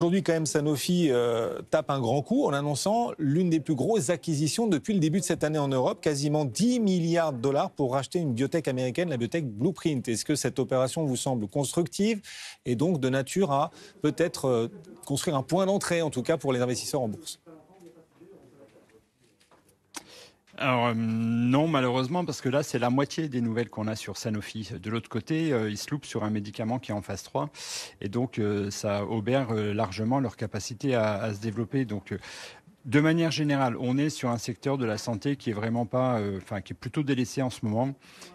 Aujourd'hui, quand même, Sanofi tape un grand coup en annonçant l'une des plus grosses acquisitions depuis le début de cette année en Europe, quasiment 10 milliards de dollars pour racheter une biotech américaine, la biotech Blueprint. Est-ce que cette opération vous semble constructive et donc de nature à peut-être construire un point d'entrée, en tout cas pour les investisseurs en bourse? Alors non, malheureusement, parce que là, c'est la moitié des nouvelles qu'on a sur Sanofi. De l'autre côté, ils se loupent sur un médicament qui est en phase 3 et donc ça obère largement leur capacité à se développer. Donc de manière générale, on est sur un secteur de la santé qui est vraiment pas, qui est plutôt délaissé en ce moment.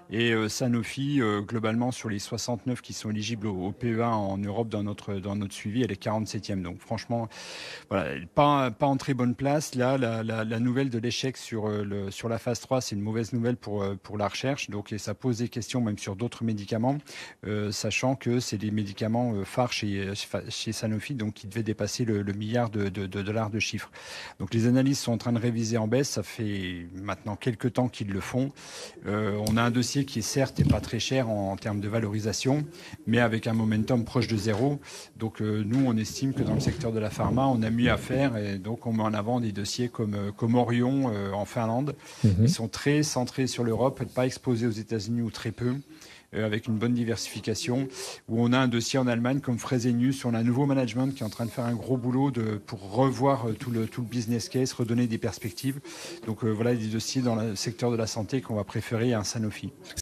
Et Sanofi, globalement, sur les 69 qui sont éligibles au PEA en Europe dans notre suivi, elle est 47e. Donc franchement, voilà, elle est pas en très bonne place. Là, la nouvelle de l'échec sur la phase 3, c'est une mauvaise nouvelle pour la recherche. Donc, et ça pose des questions même sur d'autres médicaments, sachant que c'est des médicaments phares chez Sanofi, donc qui devaient dépasser le milliard de dollars de chiffre. Donc les analyses sont en train de réviser en baisse. Ça fait maintenant quelques temps qu'ils le font. On a un dossier qui est certes pas très cher en termes de valorisation, mais avec un momentum proche de zéro. Donc nous, on estime que dans le secteur de la pharma, on a mieux à faire. Et donc on met en avant des dossiers comme Orion en Finlande. Ils sont très centrés sur l'Europe, pas exposés aux États-Unis ou très peu, avec une bonne diversification, où on a un dossier en Allemagne comme Fresenius, on a un nouveau management qui est en train de faire un gros boulot pour revoir tout le business case, redonner des perspectives. Donc voilà des dossiers dans le secteur de la santé qu'on va préférer à un Sanofi.